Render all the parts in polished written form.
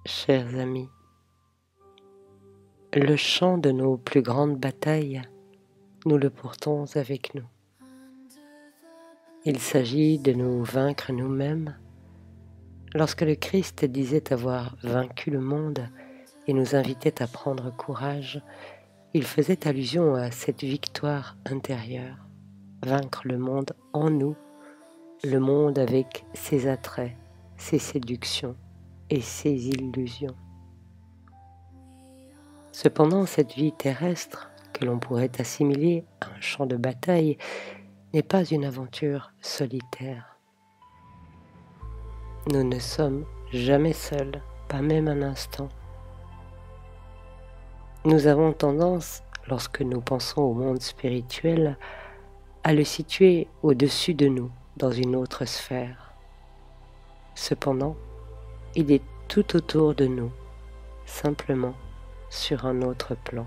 Chers amis, le champ de nos plus grandes batailles, nous le portons avec nous. Il s'agit de nous vaincre nous-mêmes. Lorsque le Christ disait avoir vaincu le monde et nous invitait à prendre courage, il faisait allusion à cette victoire intérieure, vaincre le monde en nous, le monde avec ses attraits, ses séductions et ses illusions. Cependant, cette vie terrestre, que l'on pourrait assimiler à un champ de bataille, n'est pas une aventure solitaire. Nous ne sommes jamais seuls, pas même un instant. Nous avons tendance, lorsque nous pensons au monde spirituel, à le situer au-dessus de nous, dans une autre sphère. Cependant, il est tout autour de nous, simplement sur un autre plan.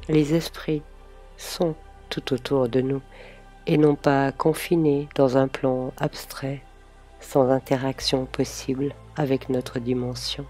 Les esprits sont tout autour de nous et non pas confinés dans un plan abstrait, sans interaction possible avec notre dimension.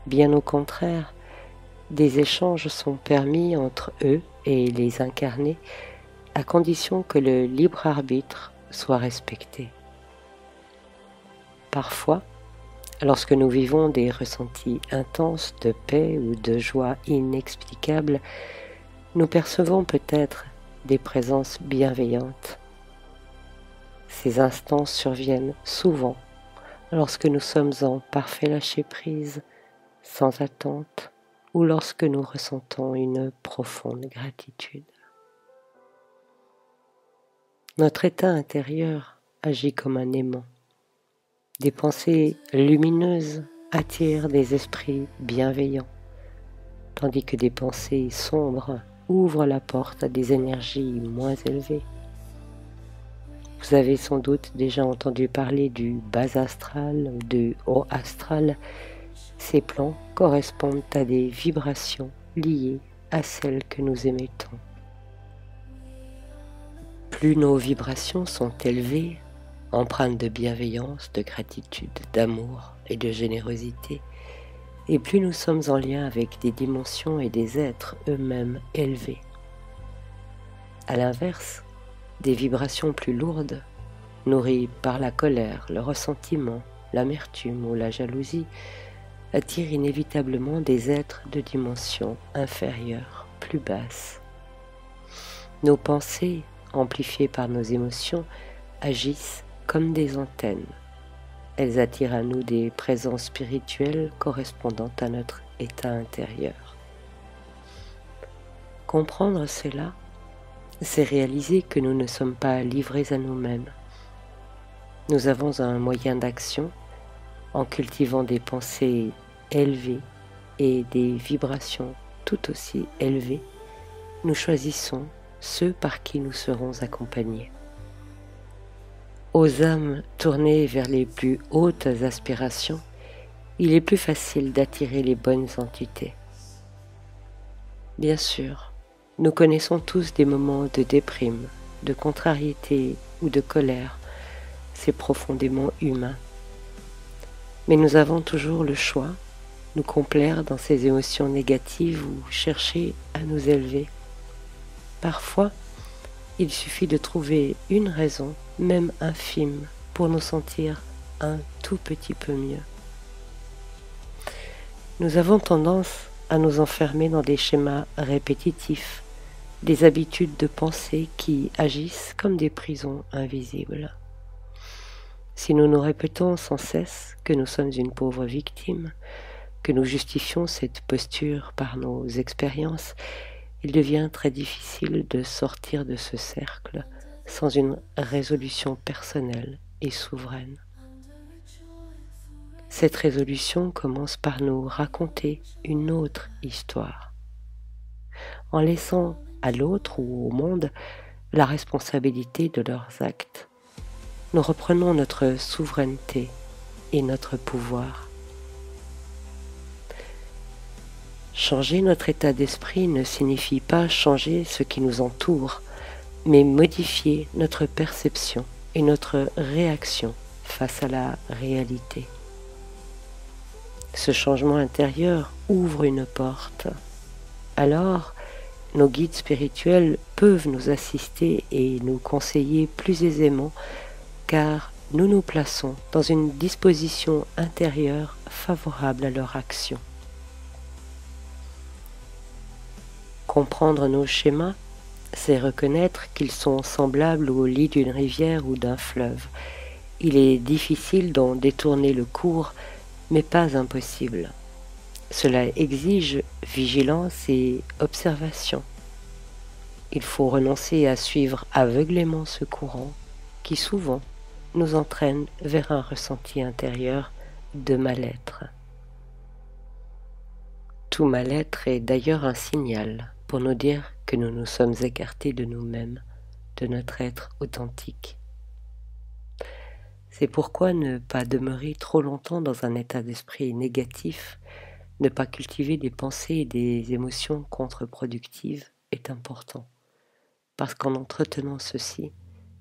Bien au contraire, des échanges sont permis entre eux et les incarnés à condition que le libre arbitre soit respecté. Parfois, lorsque nous vivons des ressentis intenses de paix ou de joie inexplicables, nous percevons peut-être des présences bienveillantes. Ces instants surviennent souvent lorsque nous sommes en parfait lâcher-prise, sans attente, ou lorsque nous ressentons une profonde gratitude. Notre état intérieur agit comme un aimant. Des pensées lumineuses attirent des esprits bienveillants, tandis que des pensées sombres ouvrent la porte à des énergies moins élevées. Vous avez sans doute déjà entendu parler du bas astral ou du haut astral. Ces plans correspondent à des vibrations liées à celles que nous émettons. Plus nos vibrations sont élevées, empreintes de bienveillance, de gratitude, d'amour et de générosité, et plus nous sommes en lien avec des dimensions et des êtres eux-mêmes élevés. À l'inverse, des vibrations plus lourdes, nourries par la colère, le ressentiment, l'amertume ou la jalousie, attirent inévitablement des êtres de dimensions inférieures, plus basses. Nos pensées, amplifiées par nos émotions, agissent comme des antennes. Elles attirent à nous des présences spirituelles correspondant à notre état intérieur. Comprendre cela, c'est réaliser que nous ne sommes pas livrés à nous-mêmes. Nous avons un moyen d'action en cultivant des pensées élevées et des vibrations tout aussi élevées. Nous choisissons ceux par qui nous serons accompagnés. Aux âmes tournées vers les plus hautes aspirations, il est plus facile d'attirer les bonnes entités. Bien sûr, nous connaissons tous des moments de déprime, de contrariété ou de colère. C'est profondément humain. Mais nous avons toujours le choix, nous complaire dans ces émotions négatives ou chercher à nous élever. Parfois, il suffit de trouver une raison, même infime, pour nous sentir un tout petit peu mieux. Nous avons tendance à nous enfermer dans des schémas répétitifs, des habitudes de pensée qui agissent comme des prisons invisibles. Si nous nous répétons sans cesse que nous sommes une pauvre victime, que nous justifions cette posture par nos expériences, il devient très difficile de sortir de ce cercle sans une résolution personnelle et souveraine. Cette résolution commence par nous raconter une autre histoire, en laissant à l'autre ou au monde la responsabilité de leurs actes. Nous reprenons notre souveraineté et notre pouvoir. Changer notre état d'esprit ne signifie pas changer ce qui nous entoure, mais modifier notre perception et notre réaction face à la réalité. Ce changement intérieur ouvre une porte. Alors, nos guides spirituels peuvent nous assister et nous conseiller plus aisément car nous nous plaçons dans une disposition intérieure favorable à leur action. Comprendre nos schémas, c'est reconnaître qu'ils sont semblables au lit d'une rivière ou d'un fleuve. Il est difficile d'en détourner le cours, mais pas impossible. Cela exige vigilance et observation. Il faut renoncer à suivre aveuglément ce courant qui souvent nous entraîne vers un ressenti intérieur de mal-être. Tout mal-être est d'ailleurs un signal pour nous dire que nous nous sommes écartés de nous-mêmes, de notre être authentique. C'est pourquoi ne pas demeurer trop longtemps dans un état d'esprit négatif, ne pas cultiver des pensées et des émotions contre-productives est important. Parce qu'en entretenant ceci,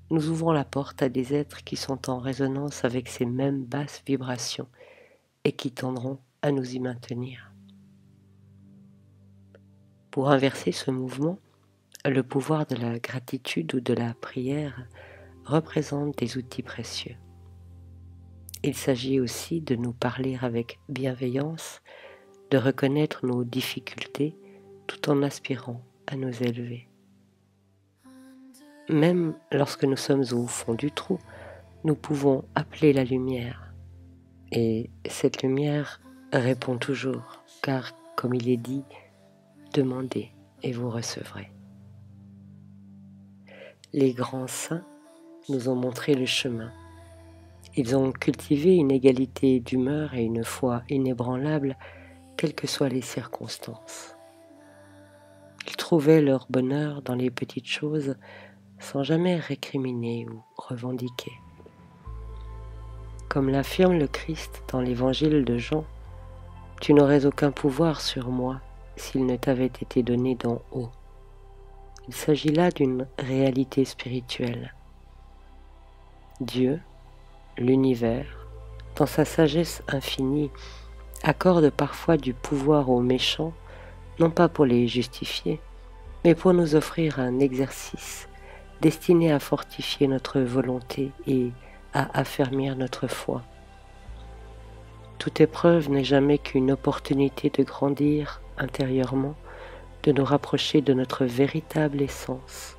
nous ouvrons la porte à des êtres qui sont en résonance avec ces mêmes basses vibrations et qui tendront à nous y maintenir. Pour inverser ce mouvement, le pouvoir de la gratitude ou de la prière représente des outils précieux. Il s'agit aussi de nous parler avec bienveillance, de reconnaître nos difficultés tout en aspirant à nous élever. Même lorsque nous sommes au fond du trou, nous pouvons appeler la lumière. Et cette lumière répond toujours, car comme il est dit, demandez et vous recevrez. Les grands saints nous ont montré le chemin. Ils ont cultivé une égalité d'humeur et une foi inébranlable, quelles que soient les circonstances. Ils trouvaient leur bonheur dans les petites choses sans jamais récriminer ou revendiquer. Comme l'affirme le Christ dans l'évangile de Jean, « Tu n'aurais aucun pouvoir sur moi s'il ne t'avait été donné d'en haut. » Il s'agit là d'une réalité spirituelle. Dieu, l'univers, dans sa sagesse infinie, accorde parfois du pouvoir aux méchants, non pas pour les justifier, mais pour nous offrir un exercice destiné à fortifier notre volonté et à affermir notre foi. Toute épreuve n'est jamais qu'une opportunité de grandir intérieurement, de nous rapprocher de notre véritable essence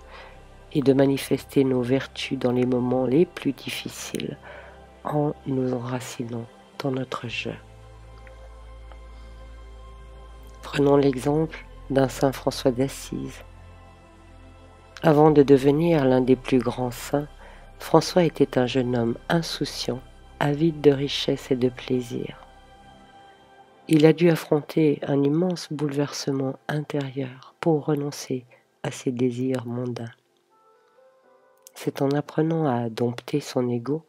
et de manifester nos vertus dans les moments les plus difficiles en nous enracinant dans notre jeu. Prenons l'exemple d'un saint François d'Assise. Avant de devenir l'un des plus grands saints, François était un jeune homme insouciant, avide de richesse et de plaisir. Il a dû affronter un immense bouleversement intérieur pour renoncer à ses désirs mondains. C'est en apprenant à dompter son ego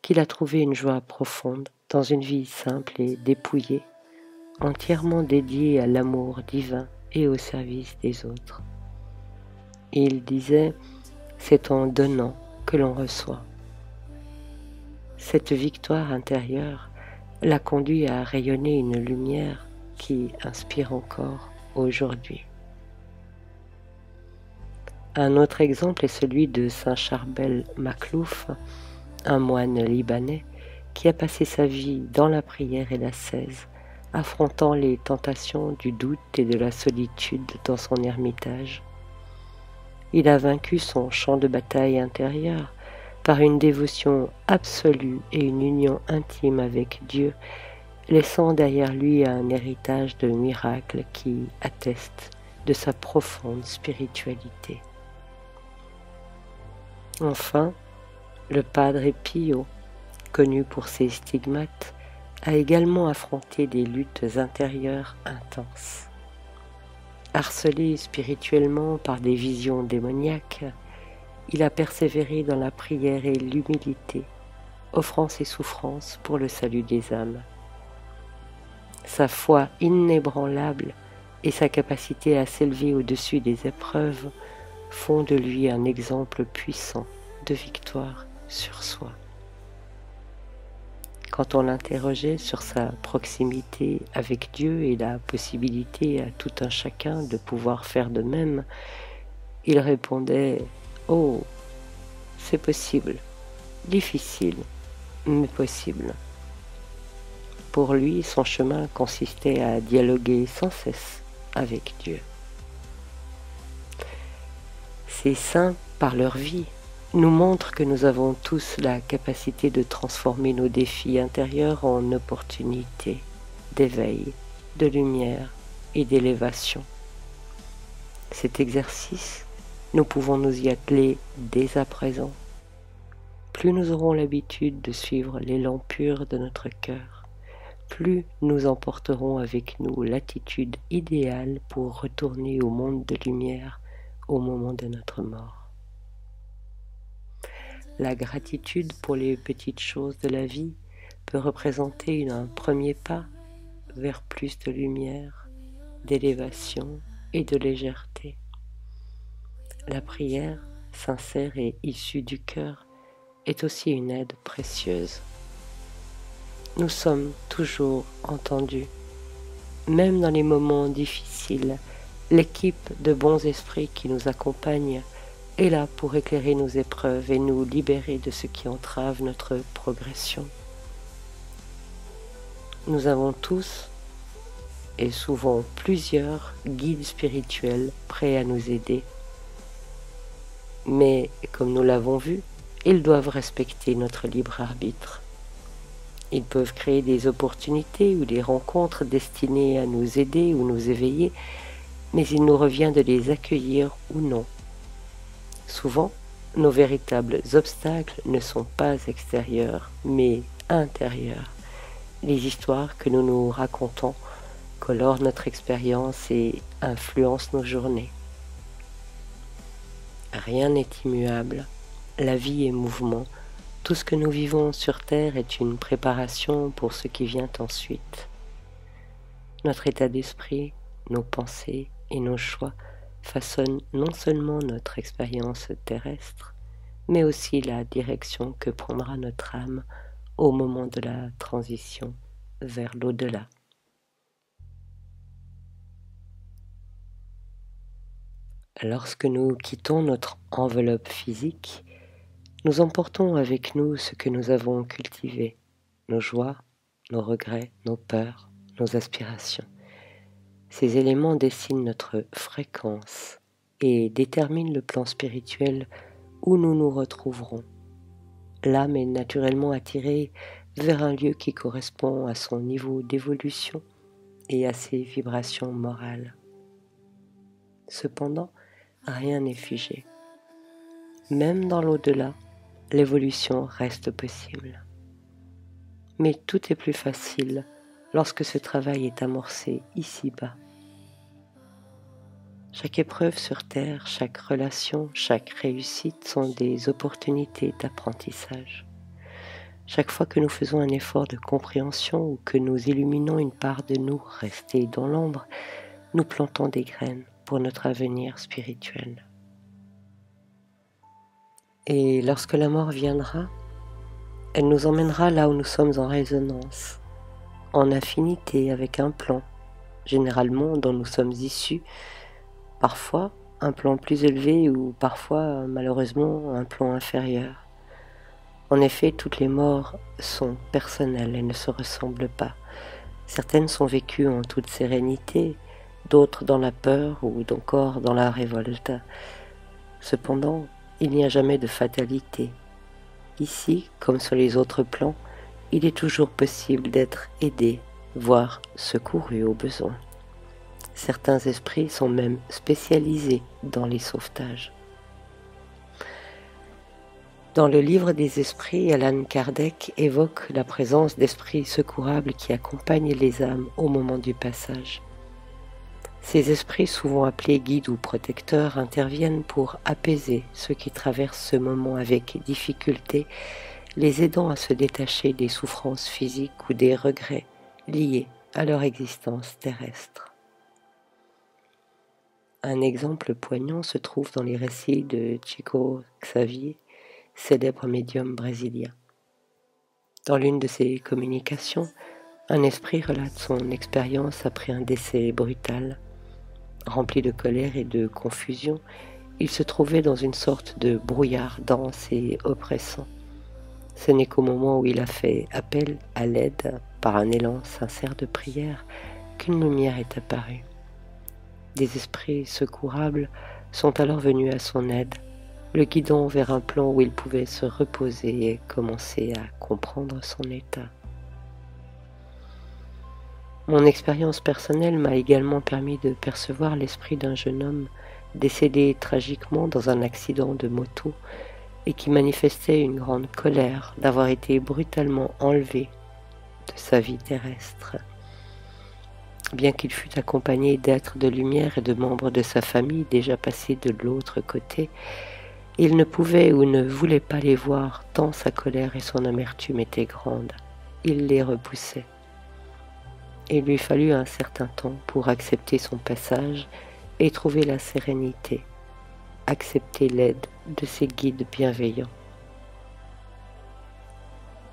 qu'il a trouvé une joie profonde dans une vie simple et dépouillée, entièrement dédiée à l'amour divin et au service des autres. Il disait « C'est en donnant que l'on reçoit ». Cette victoire intérieure l'a conduit à rayonner une lumière qui inspire encore aujourd'hui. Un autre exemple est celui de saint Charbel Makhlouf, un moine libanais qui a passé sa vie dans la prière et l'ascèse, affrontant les tentations du doute et de la solitude dans son ermitage. Il a vaincu son champ de bataille intérieur par une dévotion absolue et une union intime avec Dieu, laissant derrière lui un héritage de miracles qui atteste de sa profonde spiritualité. Enfin, le Padre Pio, connu pour ses stigmates, a également affronté des luttes intérieures intenses. Harcelé spirituellement par des visions démoniaques, il a persévéré dans la prière et l'humilité, offrant ses souffrances pour le salut des âmes. Sa foi inébranlable et sa capacité à s'élever au-dessus des épreuves font de lui un exemple puissant de victoire sur soi. Quand on l'interrogeait sur sa proximité avec Dieu et la possibilité à tout un chacun de pouvoir faire de même, il répondait « Oh, c'est possible, difficile, mais possible ». Pour lui, son chemin consistait à dialoguer sans cesse avec Dieu. Ces saints, par leur vie, nous montrent que nous avons tous la capacité de transformer nos défis intérieurs en opportunités d'éveil, de lumière et d'élévation. Cet exercice, nous pouvons nous y atteler dès à présent. Plus nous aurons l'habitude de suivre l'élan pur de notre cœur, plus nous emporterons avec nous l'attitude idéale pour retourner au monde de lumière au moment de notre mort. La gratitude pour les petites choses de la vie peut représenter un premier pas vers plus de lumière, d'élévation et de légèreté. La prière, sincère et issue du cœur, est aussi une aide précieuse. Nous sommes toujours entendus. Même dans les moments difficiles, l'équipe de bons esprits qui nous accompagne est là pour éclairer nos épreuves et nous libérer de ce qui entrave notre progression. Nous avons tous, et souvent plusieurs, guides spirituels prêts à nous aider. Mais, comme nous l'avons vu, ils doivent respecter notre libre arbitre. Ils peuvent créer des opportunités ou des rencontres destinées à nous aider ou nous éveiller, mais il nous revient de les accueillir ou non. Souvent, nos véritables obstacles ne sont pas extérieurs, mais intérieurs. Les histoires que nous nous racontons colorent notre expérience et influencent nos journées. Rien n'est immuable, la vie est mouvement. Tout ce que nous vivons sur Terre est une préparation pour ce qui vient ensuite. Notre état d'esprit, nos pensées et nos choix façonnent non seulement notre expérience terrestre, mais aussi la direction que prendra notre âme au moment de la transition vers l'au-delà. Lorsque nous quittons notre enveloppe physique, nous emportons avec nous ce que nous avons cultivé, nos joies, nos regrets, nos peurs, nos aspirations. Ces éléments dessinent notre fréquence et déterminent le plan spirituel où nous nous retrouverons. L'âme est naturellement attirée vers un lieu qui correspond à son niveau d'évolution et à ses vibrations morales. Cependant, rien n'est figé. Même dans l'au-delà, l'évolution reste possible. Mais tout est plus facile lorsque ce travail est amorcé ici-bas. Chaque épreuve sur Terre, chaque relation, chaque réussite sont des opportunités d'apprentissage. Chaque fois que nous faisons un effort de compréhension ou que nous illuminons une part de nous restée dans l'ombre, nous plantons des graines pour notre avenir spirituel. Et lorsque la mort viendra, elle nous emmènera là où nous sommes en résonance, en affinité avec un plan, généralement dont nous sommes issus, parfois un plan plus élevé ou parfois malheureusement un plan inférieur. En effet, toutes les morts sont personnelles et ne se ressemblent pas. Certaines sont vécues en toute sérénité, d'autres dans la peur ou encore dans la révolte. Cependant, il n'y a jamais de fatalité. Ici, comme sur les autres plans, il est toujours possible d'être aidé, voire secouru au besoin. Certains esprits sont même spécialisés dans les sauvetages. Dans le livre des esprits, Allan Kardec évoque la présence d'esprits secourables qui accompagnent les âmes au moment du passage. Ces esprits, souvent appelés guides ou protecteurs, interviennent pour apaiser ceux qui traversent ce moment avec difficulté, les aidant à se détacher des souffrances physiques ou des regrets liés à leur existence terrestre. Un exemple poignant se trouve dans les récits de Chico Xavier, célèbre médium brésilien. Dans l'une de ses communications, un esprit relate son expérience après un décès brutal. Rempli de colère et de confusion, il se trouvait dans une sorte de brouillard dense et oppressant. Ce n'est qu'au moment où il a fait appel à l'aide par un élan sincère de prière qu'une lumière est apparue. Des esprits secourables sont alors venus à son aide, le guidant vers un plan où il pouvait se reposer et commencer à comprendre son état. Mon expérience personnelle m'a également permis de percevoir l'esprit d'un jeune homme décédé tragiquement dans un accident de moto et qui manifestait une grande colère d'avoir été brutalement enlevé de sa vie terrestre. Bien qu'il fût accompagné d'êtres de lumière et de membres de sa famille déjà passés de l'autre côté, il ne pouvait ou ne voulait pas les voir tant sa colère et son amertume étaient grandes. Il les repoussait. Il lui fallut un certain temps pour accepter son passage et trouver la sérénité, accepter l'aide de ses guides bienveillants.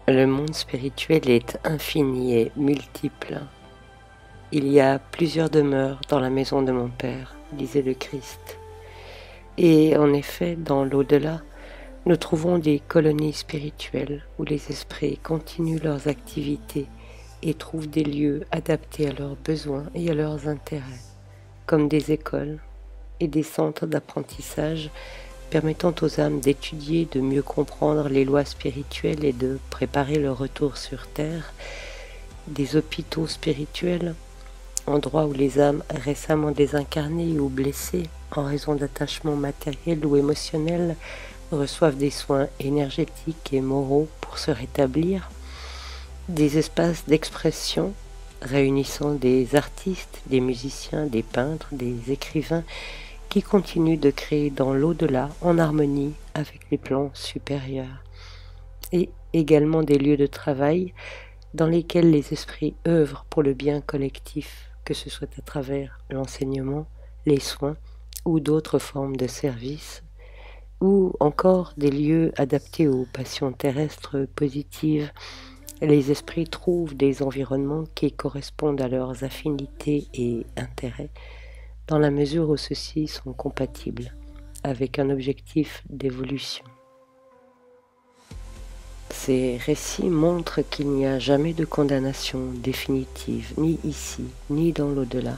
Le monde spirituel est infini et multiple. Il y a plusieurs demeures dans la maison de mon Père, disait le Christ. Et en effet, dans l'au-delà, nous trouvons des colonies spirituelles où les esprits continuent leurs activités et trouvent des lieux adaptés à leurs besoins et à leurs intérêts, comme des écoles et des centres d'apprentissage permettant aux âmes d'étudier, de mieux comprendre les lois spirituelles et de préparer leur retour sur Terre, des hôpitaux spirituels, endroits où les âmes récemment désincarnées ou blessées en raison d'attachements matériels ou émotionnels reçoivent des soins énergétiques et moraux pour se rétablir, des espaces d'expression réunissant des artistes, des musiciens, des peintres, des écrivains qui continuent de créer dans l'au-delà en harmonie avec les plans supérieurs, et également des lieux de travail dans lesquels les esprits œuvrent pour le bien collectif, que ce soit à travers l'enseignement, les soins ou d'autres formes de services, ou encore des lieux adaptés aux passions terrestres positives. Les esprits trouvent des environnements qui correspondent à leurs affinités et intérêts, dans la mesure où ceux-ci sont compatibles avec un objectif d'évolution. Ces récits montrent qu'il n'y a jamais de condamnation définitive, ni ici, ni dans l'au-delà.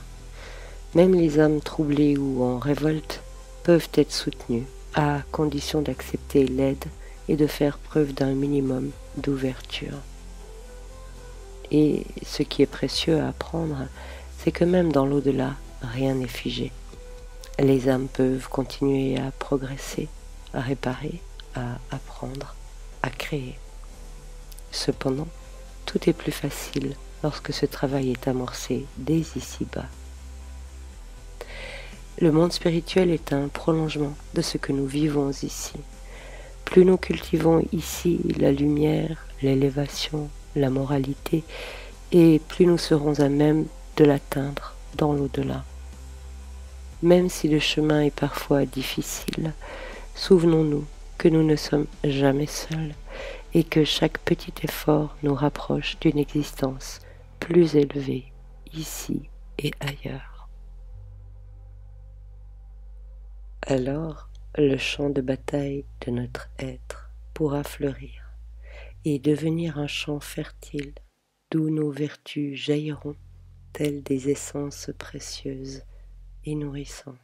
Même les âmes troublées ou en révolte peuvent être soutenues, à condition d'accepter l'aide et de faire preuve d'un minimum d'ouverture. Et ce qui est précieux à apprendre, c'est que même dans l'au-delà, rien n'est figé. Les âmes peuvent continuer à progresser, à réparer, à apprendre, à créer. Cependant, tout est plus facile lorsque ce travail est amorcé dès ici-bas. Le monde spirituel est un prolongement de ce que nous vivons ici. Plus nous cultivons ici la lumière, l'élévation, la moralité, et plus nous serons à même de l'atteindre dans l'au-delà. Même si le chemin est parfois difficile, souvenons-nous que nous ne sommes jamais seuls et que chaque petit effort nous rapproche d'une existence plus élevée ici et ailleurs. Alors, le champ de bataille de notre être pourra fleurir et devenir un champ fertile d'où nos vertus jailliront telles des essences précieuses et nourrissantes.